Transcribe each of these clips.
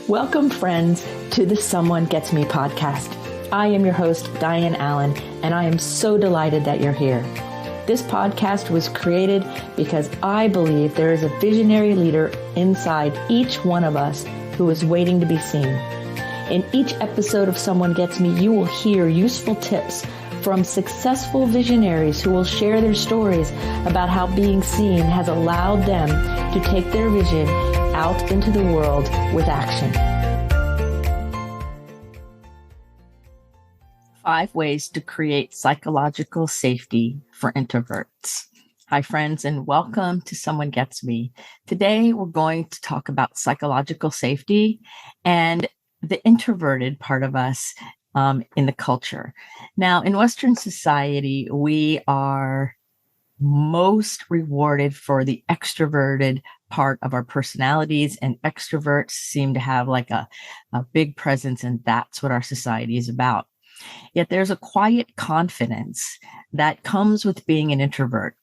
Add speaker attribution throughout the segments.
Speaker 1: Welcome, friends, to the Someone Gets Me podcast. I am your host, Diane Allen, and I am so delighted that you're here. This podcast was created because I believe there is a visionary leader inside each one of us who is waiting to be seen. In each episode of Someone Gets Me, you will hear useful tips from successful visionaries who will share their stories about how being seen has allowed them to take their vision out into the world with action. 5 ways to create psychological safety for introverts. Hi, friends, and welcome to Someone Gets Me. Today, we're going to talk about psychological safety and the introverted part of us in the culture. Now, in Western society, we are most rewarded for the extroverted part of our personalities, and extroverts seem to have like a big presence, and that's what our society is about. Yet there's a quiet confidence that comes with being an introvert.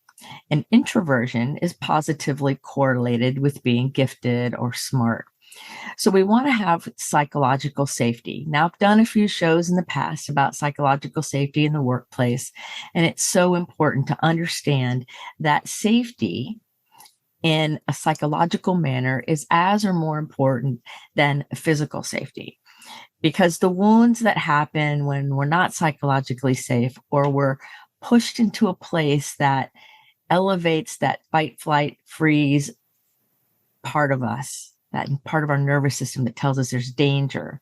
Speaker 1: And introversion is positively correlated with being gifted or smart. So we want to have psychological safety. Now, I've done a few shows in the past about psychological safety in the workplace, and it's so important to understand that safety in a psychological manner is as or more important than physical safety. Because the wounds that happen when we're not psychologically safe, or we're pushed into a place that elevates that fight, flight, freeze part of us, that part of our nervous system that tells us there's danger,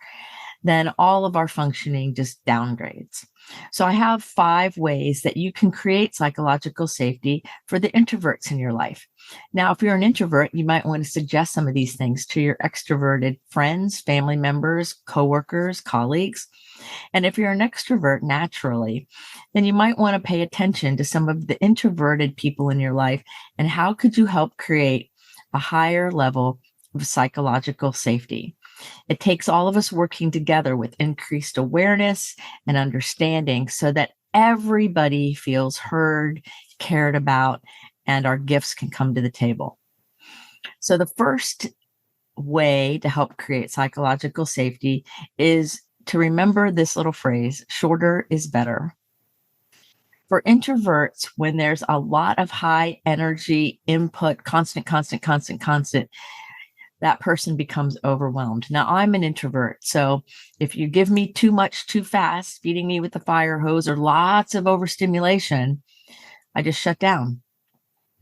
Speaker 1: then all of our functioning just downgrades. So I have 5 ways that you can create psychological safety for the introverts in your life. Now, if you're an introvert, you might want to suggest some of these things to your extroverted friends, family members, coworkers, colleagues. And if you're an extrovert naturally, then you might want to pay attention to some of the introverted people in your life, and how could you help create a higher level of psychological safety. It takes all of us working together with increased awareness and understanding so that everybody feels heard, cared about, and our gifts can come to the table. So the first way to help create psychological safety is to remember this little phrase: shorter is better. For introverts, when there's a lot of high energy input, constant, that person becomes overwhelmed. Now, I'm an introvert, so if you give me too much too fast, feeding me with the fire hose, or lots of overstimulation, I just shut down.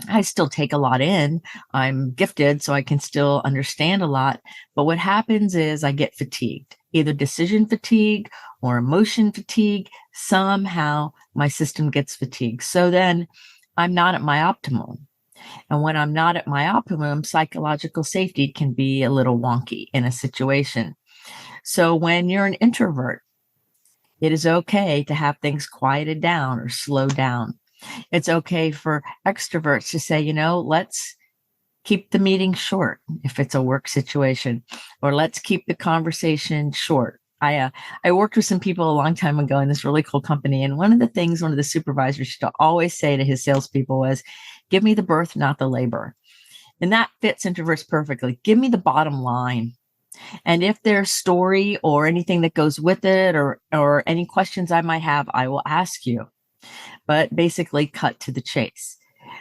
Speaker 1: I still take a lot in. I'm gifted, so I can still understand a lot. But what happens is I get fatigued, either decision fatigue or emotion fatigue. Somehow my system gets fatigued. So then I'm not at my optimum. And when I'm not at my optimum, psychological safety can be a little wonky in a situation. So when you're an introvert, it is okay to have things quieted down or slowed down. It's okay for extroverts to say, let's keep the meeting short if it's a work situation, or let's keep the conversation short. I worked with some people a long time ago in this really cool company. And one of the supervisors used to always say to his salespeople was, give me the birth, not the labor. And that fits introverts perfectly. Give me the bottom line. And if there's story or anything that goes with it, or any questions I might have, I will ask you. But basically cut to the chase.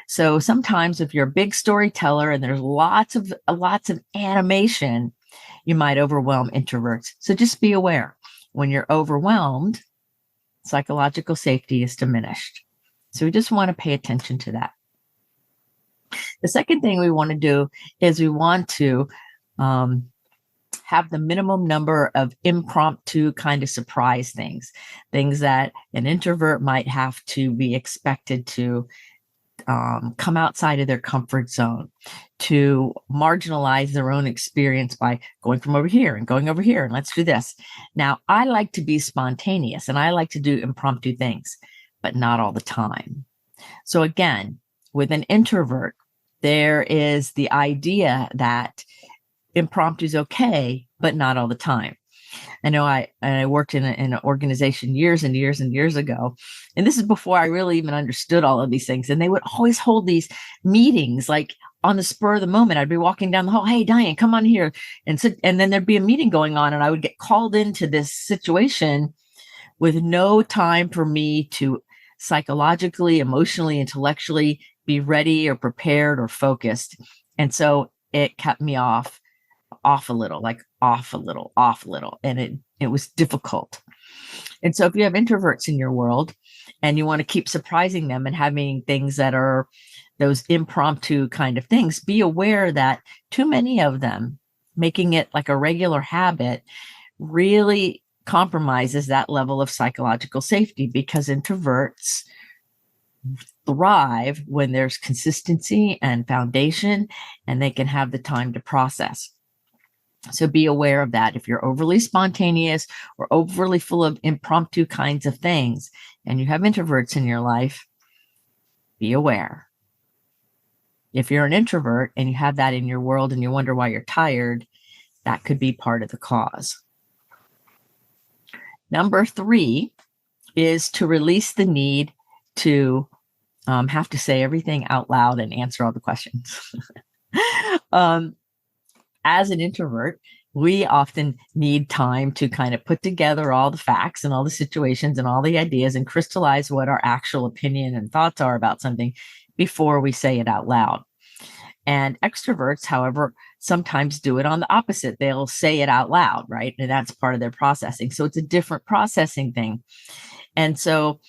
Speaker 1: So sometimes if you're a big storyteller and there's lots of animation, you might overwhelm introverts. So just be aware. When you're overwhelmed, psychological safety is diminished. So we just want to pay attention to that. The second thing we want to do is we want to have the minimum number of impromptu kind of surprise things that an introvert might have to be expected to come outside of their comfort zone, to marginalize their own experience by going from over here and going over here, and let's do this. Now, I like to be spontaneous and I like to do impromptu things, but not all the time. So again, with an introvert, there is the idea that impromptu is okay, but not all the time. I know I worked in an organization years and years and years ago, and this is before I really even understood all of these things. And they would always hold these meetings like on the spur of the moment, I'd be walking down the hall. Hey, Diane, come on here. And then there'd be a meeting going on and I would get called into this situation with no time for me to psychologically, emotionally, intellectually be ready or prepared or focused. And so it kept me off a little, like off a little. And it was difficult. And so if you have introverts in your world and you want to keep surprising them and having things that are those impromptu kind of things, be aware that too many of them, making it like a regular habit, really compromises that level of psychological safety, because introverts thrive when there's consistency and foundation and they can have the time to process. So be aware of that. If you're overly spontaneous or overly full of impromptu kinds of things and you have introverts in your life, be aware. If you're an introvert and you have that in your world and you wonder why you're tired, that could be part of the cause. Number 3 is to release the need to have to say everything out loud and answer all the questions. As an introvert, we often need time to kind of put together all the facts and all the situations and all the ideas and crystallize what our actual opinion and thoughts are about something before we say it out loud. And extroverts, however, sometimes do it on the opposite. They'll say it out loud, right? And that's part of their processing. So it's a different processing thing. And so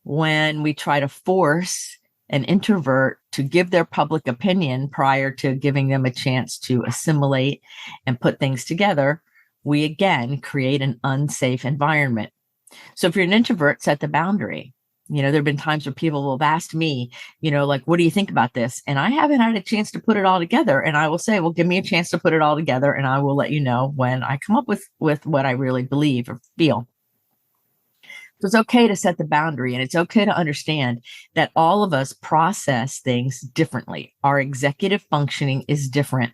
Speaker 1: when we try to force an introvert to give their public opinion prior to giving them a chance to assimilate and put things together, we again create an unsafe environment. So if you're an introvert, set the boundary. There have been times where people will have asked me, like, what do you think about this? And I haven't had a chance to put it all together. And I will say, well, give me a chance to put it all together. And I will let you know when I come up with what I really believe or feel. So it's okay to set the boundary, and it's okay to understand that all of us process things differently. Our executive functioning is different.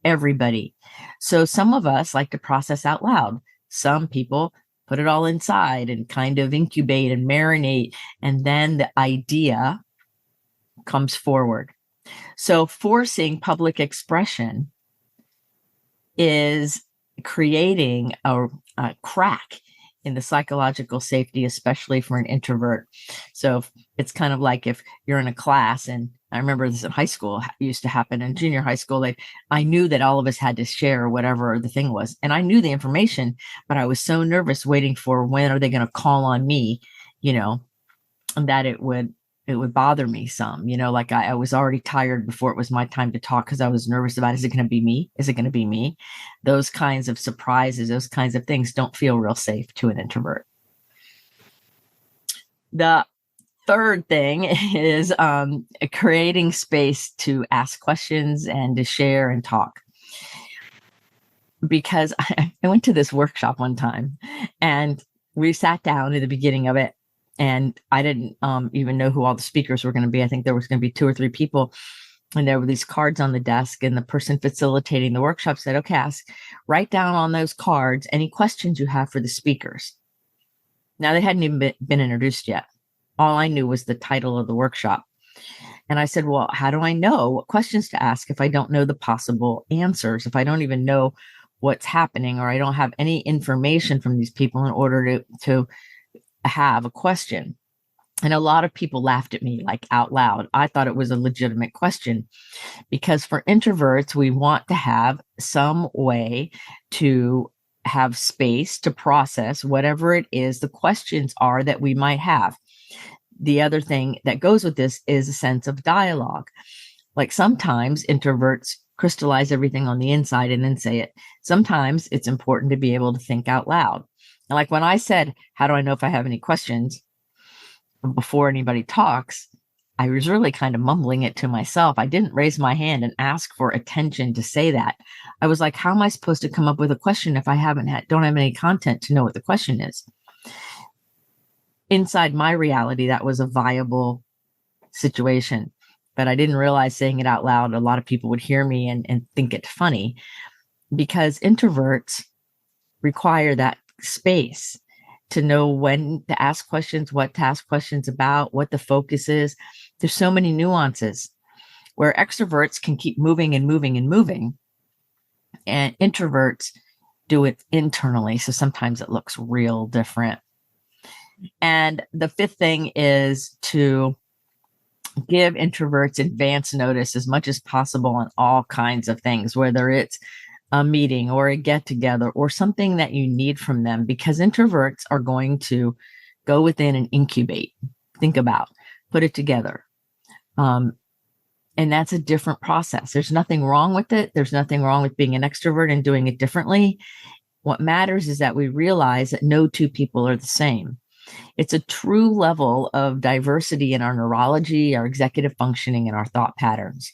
Speaker 1: Everybody. So some of us like to process out loud. Some people put it all inside and kind of incubate and marinate, and then the idea comes forward. So forcing public expression is creating a crack in the psychological safety, especially for an introvert. So it's kind of like if you're in a class, and I remember this in high school, it used to happen in junior high school. I knew that all of us had to share whatever the thing was. And I knew the information, but I was so nervous waiting for when are they going to call on me, and that it would bother me some, like I was already tired before it was my time to talk because I was nervous about, is it going to be me? Is it going to be me? Those kinds of surprises, those kinds of things don't feel real safe to an introvert. The third thing is creating space to ask questions and to share and talk. Because I went to this workshop one time and we sat down at the beginning of it, and I didn't even know who all the speakers were going to be. I think there was going to be 2 or 3 people. And there were these cards on the desk, and the person facilitating the workshop said, okay, write down on those cards any questions you have for the speakers. Now, they hadn't even been introduced yet. All I knew was the title of the workshop. And I said, well, how do I know what questions to ask if I don't know the possible answers, if I don't even know what's happening, or I don't have any information from these people in order to have a question? And a lot of people laughed at me, like out loud. I thought it was a legitimate question, because for introverts, we want to have some way to have space to process whatever it is the questions are that we might have. The other thing that goes with this is a sense of dialogue. Like sometimes introverts crystallize everything on the inside and then say it. Sometimes it's important to be able to think out loud. And like when I said, how do I know if I have any questions before anybody talks, I was really kind of mumbling it to myself. I didn't raise my hand and ask for attention to say that. I was like, how am I supposed to come up with a question if I don't have any content to know what the question is? Inside my reality, that was a viable situation, but I didn't realize saying it out loud, a lot of people would hear me and think it funny, because introverts require that space to know when to ask questions, what to ask questions about, what the focus is. There's so many nuances. where extroverts can keep moving and moving and moving, and introverts do it internally. So sometimes it looks real different. And the fifth thing is to give introverts advance notice as much as possible on all kinds of things, whether it's a meeting or a get together or something that you need from them, because introverts are going to go within and incubate, think about, put it together. And that's a different process. There's nothing wrong with it. There's nothing wrong with being an extrovert and doing it differently. What matters is that we realize that no two people are the same. It's a true level of diversity in our neurology, our executive functioning, and our thought patterns.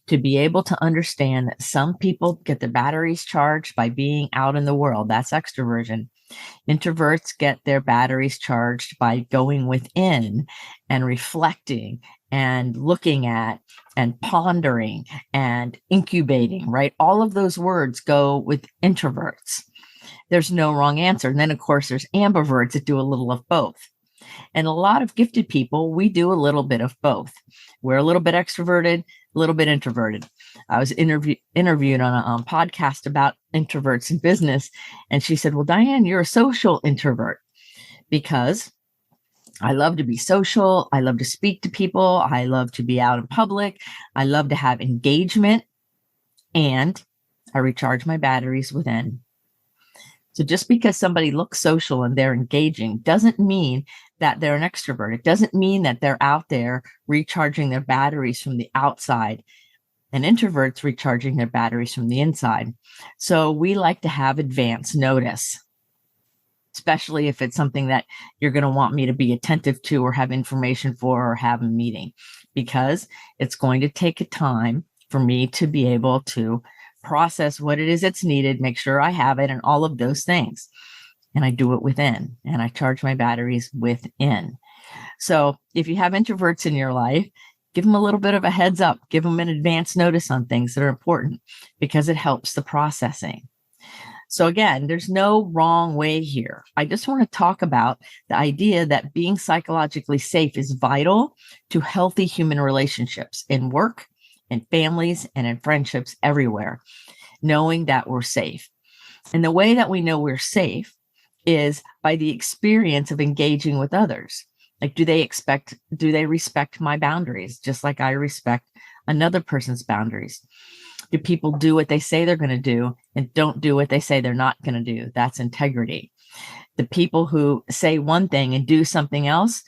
Speaker 1: To be able to understand that some people get their batteries charged by being out in the world, that's extroversion. Introverts get their batteries charged by going within and reflecting and looking at and pondering and incubating, right? All of those words go with introverts. There's no wrong answer. And then, of course, there's ambiverts that do a little of both. And a lot of gifted people, we do a little bit of both. We're a little bit extroverted, a little bit introverted. I was interviewed on a podcast about introverts in business. And she said, well, Diane, you're a social introvert, because I love to be social. I love to speak to people. I love to be out in public. I love to have engagement, and I recharge my batteries within. So just because somebody looks social and they're engaging doesn't mean that they're an extrovert. It doesn't mean that they're out there recharging their batteries from the outside, and introverts recharging their batteries from the inside. So we like to have advance notice, especially if it's something that you're going to want me to be attentive to or have information for or have a meeting, because it's going to take a time for me to be able to process what it is that's needed, make sure I have it, and all of those things. And I do it within, and I charge my batteries within. So if you have introverts in your life, give them a little bit of a heads up, give them an advance notice on things that are important, because it helps the processing. So again, there's no wrong way here. I just want to talk about the idea that being psychologically safe is vital to healthy human relationships in work, in families, and in friendships everywhere, knowing that we're safe. And the way that we know we're safe is by the experience of engaging with others. Like, do they respect my boundaries, just like I respect another person's boundaries? Do people do what they say they're going to do and don't do what they say they're not going to do? That's integrity. The people who say one thing and do something else,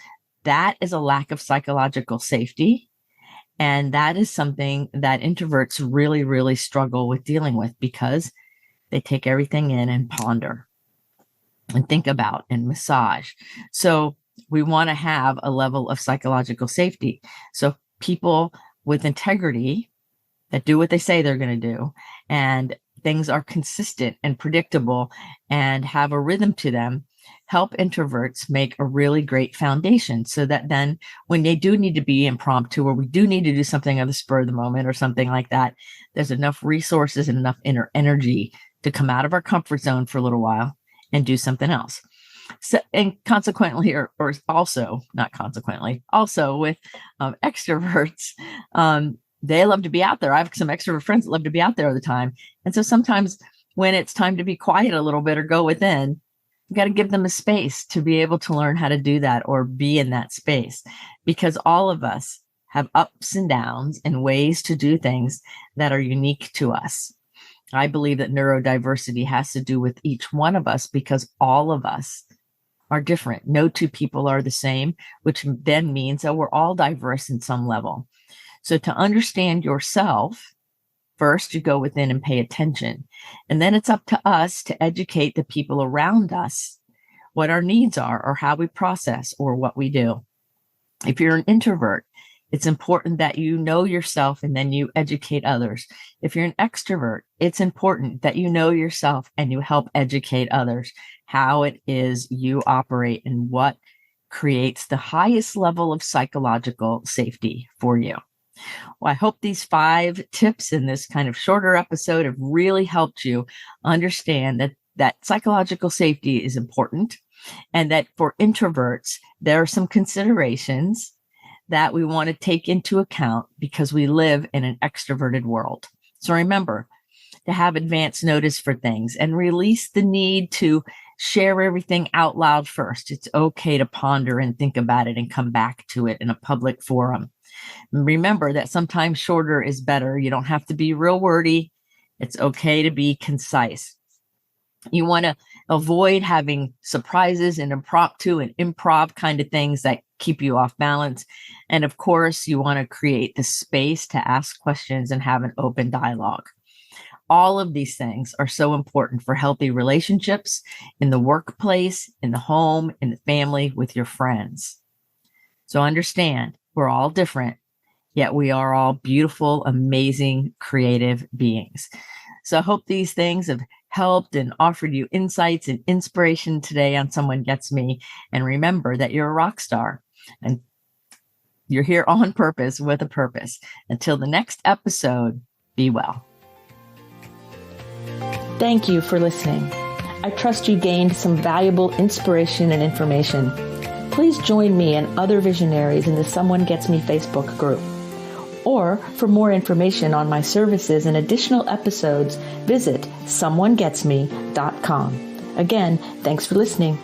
Speaker 1: that is a lack of psychological safety. And that is something that introverts really, really struggle with dealing with, because they take everything in and ponder and think about and massage. So we want to have a level of psychological safety. So people with integrity that do what they say they're going to do, and things are consistent and predictable and have a rhythm to them, help introverts make a really great foundation, so that then when they do need to be impromptu, or we do need to do something on the spur of the moment or something like that, there's enough resources and enough inner energy to come out of our comfort zone for a little while and do something else. So, and consequently, or also not consequently, also with extroverts, they love to be out there. I have some extrovert friends that love to be out there all the time. And so sometimes when it's time to be quiet a little bit or go within, you got to give them a space to be able to learn how to do that or be in that space, because all of us have ups and downs and ways to do things that are unique to us. I believe that neurodiversity has to do with each one of us, because all of us are different. No two people are the same, which then means that we're all diverse in some level. So to understand yourself, first you go within and pay attention. And then it's up to us to educate the people around us what our needs are, or how we process, or what we do. If you're an introvert, it's important that you know yourself and then you educate others. If you're an extrovert, it's important that you know yourself and you help educate others how it is you operate and what creates the highest level of psychological safety for you. Well, I hope these 5 tips in this kind of shorter episode have really helped you understand that psychological safety is important, and that for introverts, there are some considerations that we want to take into account because we live in an extroverted world. So remember to have advance notice for things and release the need to share everything out loud first. It's okay to ponder and think about it and come back to it in a public forum. Remember that sometimes shorter is better. You don't have to be real wordy. It's okay to be concise. You want to avoid having surprises and impromptu and improv kind of things that keep you off balance. And of course, you want to create the space to ask questions and have an open dialogue. All of these things are so important for healthy relationships in the workplace, in the home, in the family, with your friends. So understand, we're all different, yet we are all beautiful, amazing, creative beings. So I hope these things have helped and offered you insights and inspiration today on Someone Gets Me. And remember that you're a rock star and you're here on purpose with a purpose. Until the next episode, be well. Thank you for listening. I trust you gained some valuable inspiration and information. Please join me and other visionaries in the Someone Gets Me Facebook group. Or for more information on my services and additional episodes, visit someonegetsme.com. Again, thanks for listening.